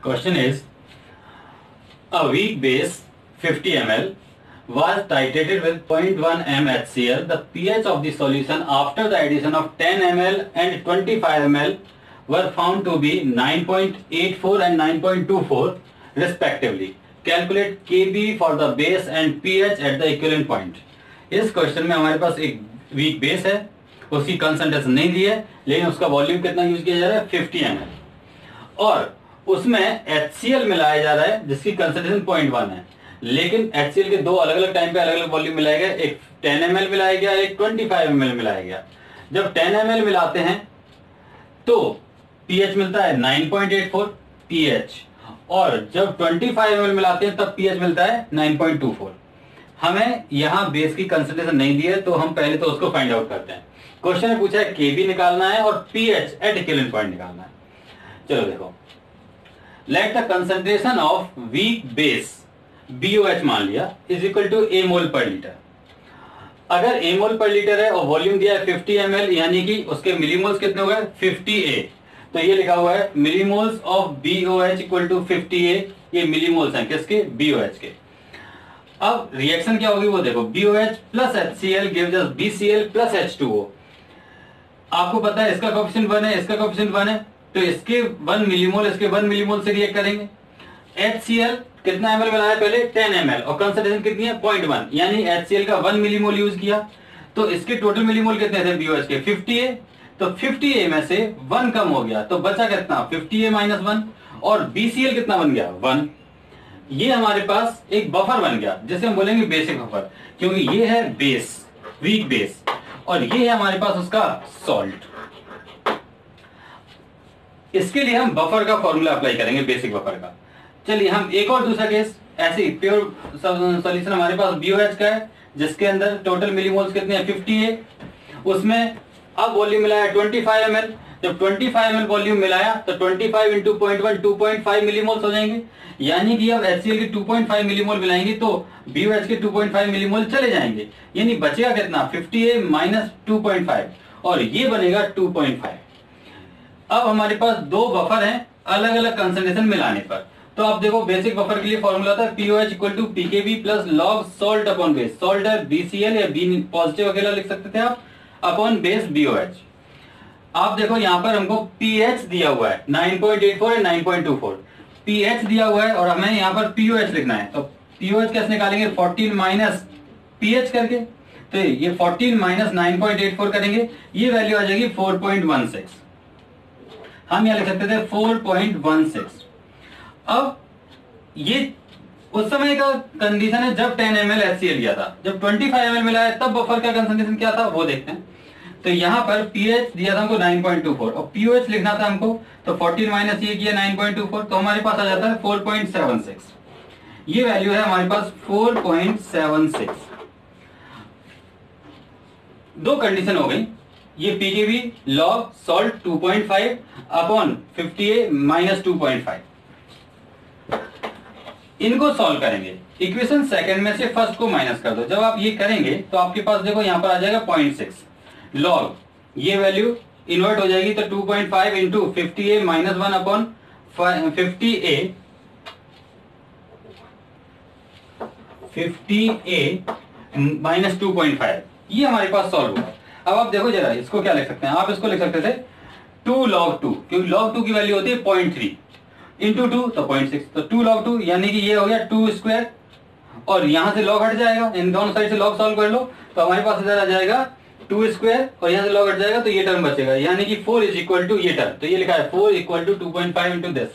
Question is, a weak base 50 ml was titrated with 0.1 m HCl. The pH of the solution after the addition of 10 ml and 25 ml were found to be 9.84 and 9.24 respectively. Calculate Kb for the base and pH at the equivalent point. इस question में हमारे पास एक weak base है, उसकी concentration नहीं दी है, लेकिन उसका वॉल्यूम कितना यूज किया जा रहा है 50 ml और उसमें HCl मिलाया जा रहा है जिसकी कंसंट्रेशन 0.1 है। लेकिन HCl के दो अलग अलग टाइम पे अलग अलग वॉल्यूम मिलाया गया, एक 10 ml मिलाया गया, एक 25 ml मिलाया गया। जब 10 ml मिलाते हैं तो pH मिलता है 9.84 pH और जब 25 ml मिलाते हैं तब pH मिलता है 9.24। हमें यहां बेस की कंसंट्रेशन नहीं दी है तो हम पहले तो उसको फाइंड आउट करते हैं। क्वेश्चन में पूछा है Kb निकालना है और pH एट इक्विवेलेंट पॉइंट निकालना है। चलो देखो, let the concentration of weak base BOH मान लिया इज इक्वल टू A मोल पर लीटर। अगर A मोल पर लीटर है और वॉल्यूम दिया है 50 ml, यानी कि उसके मिलीमोल्स कितने हो गए 50A, तो ये लिखा हुआ है millimoles of BOH equal to 50A। ये मिलीमोल्स हैं किसके, BOH के। अब रिएक्शन क्या होगी वो देखो, BOH plus HCl gives us BCl plus H2O। आपको पता है इसका कोएफिशिएंट 1 है, इसका कोएफिशिएंट 1 है, तो इसके 1 मिलीमोल इसके 1 मिलीमोल से रिएक्ट करेंगे। HCl कितना ml मिलाया पहले 10 ml और कंसंट्रेशन कितनी है 0.1, यानी HCl का 1 मिलीमोल यूज किया, तो इसके टोटल मिलीमोल कितने थे BOH के 50A, तो 50A में से 1 कम हो गया तो बचा कितना 50A माइनस 1 और BCl कितना बन गया 1। ये हमारे पास एक बफर बन गया जिसे हम बोलेंगे बेसिक बफर, क्योंकि ये है बेस वीक बेस और ये है हमारे पास उसका सॉल्ट। इसके लिए हम बफर का फॉर्मूला अप्लाई करेंगे बेसिक बफर का। चलिए हम एक और दूसरा केस, ऐसे ही प्योर सॉल्यूशन हमारे पास BOH का है जिसके अंदर टोटल मिलीमोल्स कितने हैं 50A, उसमें अब वॉल्यूम मिलाया 25 ml। जब 25 ml वॉल्यूम मिलाया तो 25 इंटू 0.1 2.5 मिलीमोल्स हो जाएंगे, यानी कि अब HCl के 2.5 मिलीमोल मिलाएंगे तो BOH के 2.5 मिलीमोल चले जाएंगे, यानी बचेगा कितना 50A माइनस 2.5 और ये बनेगा 2.5। अब हमारे पास दो बफर हैं अलग अलग कंसंट्रेशन मिलाने पर, तो आप देखो बेसिक बफर के लिए फॉर्मूला था POH equal to PKB plus log salt upon base. Salt है BCl या B पॉजिटिव अकेला लिख सकते थे आप, अपॉन बेस BOH। आप देखो यहाँ पर हमको pH दिया हुआ है 9.84 और 9.24, pH दिया हुआ है और हमें यहाँ पर POH लिखना है, तो POH कैसे निकालेंगे 14 माइनस pH करके, तो ये 14 माइनस 9.84 करेंगे, ये वैल्यू आ जाएगी 4.16। हम यहाँ लिख सकते थे 4.16। अब ये उस समय का कंडीशन है जब 10 ml HCl लिया था, जब 25 ml मिला है तब बफर का कंसंट्रेशन क्या था वो देखते हैं। तो यहाँ पर pH दिया था हमको 9.24 और POH लिखना था हमको, तो 14 माइनस ये किया 9.24, तो हमारे पास आ जाता है 4.76। ये वैल्यू है हमारे पास 4.76। दो कंडीशन हो गई, ये PKB log salt 2.5 upon 50A minus 2.5। इनको सॉल्व करेंगे, इक्वेशन सेकंड में से फर्स्ट को माइनस कर दो। जब आप ये करेंगे तो आपके पास देखो यहाँ पर आ जाएगा 0.6 लॉग, ये वैल्यू इन्वर्ट हो जाएगी, तो 2.5 into 50A minus 1 upon 50A minus 2.5, ये हमारे पास सॉल्व हुआ। अब आप देखो जरा इसको क्या लिख सकते हैं, आप इसको लिख सकते थे 2 log 2, क्योंकि log 2 की वैल्यू होती है 0.3 इंटू 2 तो 0.6, तो 2 log 2 यानी कि ये हो गया 2 स्क्वायर और यहां से log हट जाएगा, इन दोनों साइड से log सॉल्व कर लो तो हमारे पास इधर आ जाएगा 2 स्क्वायर और यहां से log हट जाएगा तो ये टर्म बचेगा, यानी कि 4 इज इक्वल टू ये टर्म, तो ये लिखा है 4 इक्वल टू 2.5 इंटू दिस।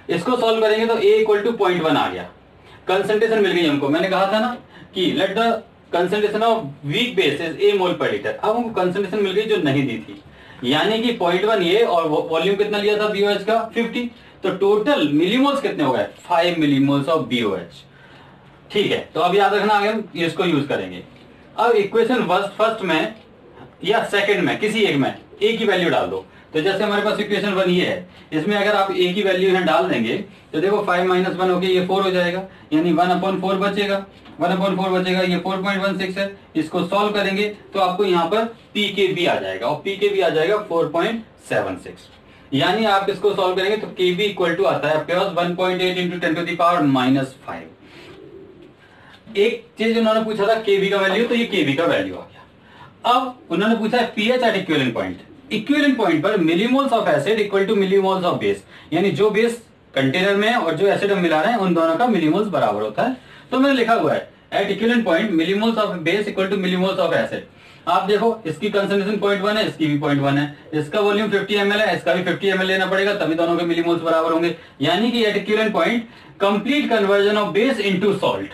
इसको सॉल्व करेंगे तो A इक्वल टू 0.1 आ गया, कंसंट्रेशन मिल गई हमको। मैंने कहा था ना कि let the concentration of weak base is A मोल पर लीटर। अब हमको कंसंट्रेशन मिल गई जो नहीं दी थी, यानी कि 0.1 ये और वॉल्यूम कितना लिया था BOH का 50, तो टोटल मिलीमोल्स कितने हो गए 5 मिलीमोल्स ऑफ BOH। ठीक है, तो अब याद रखना आगे हम इसको यूज करेंगे। अब इक्वेशन फर्स्ट में या सेकंड में किसी एक में A की वैल्यू डाल दो, तो जैसे हमारे पास इक्वेशन 1 ये है, इसमें अगर आप A की वैल्यू यहाँ डाल देंगे तो देखो 5 माइनस 1 हो गया, ये 4 हो जाएगा, यानी 1/4 बचेगा, 1/4 बचेगा, ये 4.16 है। इसको सॉल्व करेंगे तो आपको यहाँ पर PKB आ जाएगा और PKB आ जाएगा 4.76। यानी आप इसको सॉल्व करेंगे तो Kb इक्वल टू आता है आपके पास 1.8 इंटू 10 टू द पावर -5। एक चीज उन्होंने पूछा था Kb का वैल्यू, तो ये Kb का वैल्यू आ गया। अब उन्होंने पूछा है pH at equivalent point. Equivalent point पर millimoles of acid equal to millimoles of base, यानी जो बेस कंटेनर में और जो एसिड हम मिला रहे हैं उन दोनों का मिलीमोल्स बराबर होता है। तो मैंने लिखा हुआ है at equivalent point millimoles of base equal to millimoles of acid. आप देखो इसकी कंसंट्रेशन 0.1 है, इसकी भी 0.1 है, इसका वॉल्यूम 50 ml है, इसका भी 50 ml लेना पड़ेगा, तभी दोनों के मिलीमोल्स बराबर होंगे। यानी कि at equivalent point complete conversion of base into salt,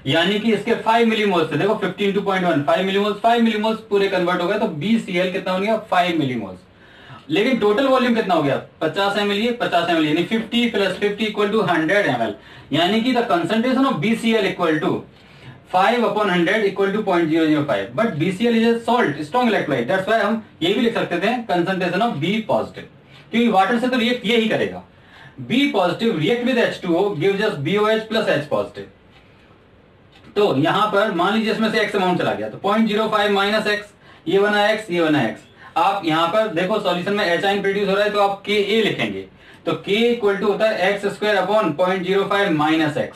यानी कि इसके 5 मिलीमोल्स थे, देखो 50 इंटू 0.1 5 मिलीमोल्स पूरे कन्वर्ट हो गए, तो BCl कितना हो गया 5 मिलीमोल्स। लेकिन टोटल वॉल्यूम कितना हो गया 50 ml, ये 50 ml यानी 50 प्लस 50 इक्वल टू 100 ml, यानी कि the concentration of BCl equal to 5/100 equal to 0.005। But BCl is a salt strong electrolyte, that's why हम ये भी लिख सकते थे कंसंट्रेशन ऑफ B पॉजिटिव, क्योंकि वाटर से तो रिएक्ट ये ही करेगा। B positive react with H2O gives us BOH plus H positive. तो यहां पर मान लीजिए इसमें से x अमाउंट चला गया, तो 0.05 माइनस x, ये बना x, ये बना x। आप यहां पर देखो सॉल्यूशन में H आयन प्रोड्यूस हो रहा है, तो आप Ka लिखेंगे, तो K इक्वल टू होता है x square upon 0.05 minus x।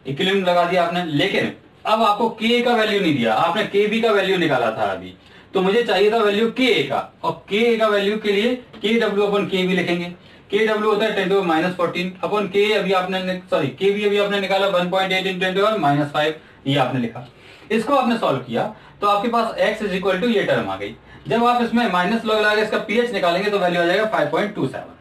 Equilibrium लगा दिया आपने, लेकिन अब आपको K का वैल्यू नहीं दिया, आपने Kb का वैल्यू निकाला था अभी, तो मुझे चाहिए था वैल्यू Ka का, और Ka का वैल्यू के लिए Kw अपॉन Kb लिखेंगे। Kw होता है 10 to -14 अपॉन K अभी आपने Kb अभी आपने निकाला 1.8 इंटू 10 to -5, ये आपने लिखा। इसको आपने सॉल्व किया तो आपके पास x इज इक्वल टू ये टर्म आ गई। जब आप इसमें माइनस लॉग लगा के इसका pH निकालेंगे तो वैल्यू आ जाएगा 5.27।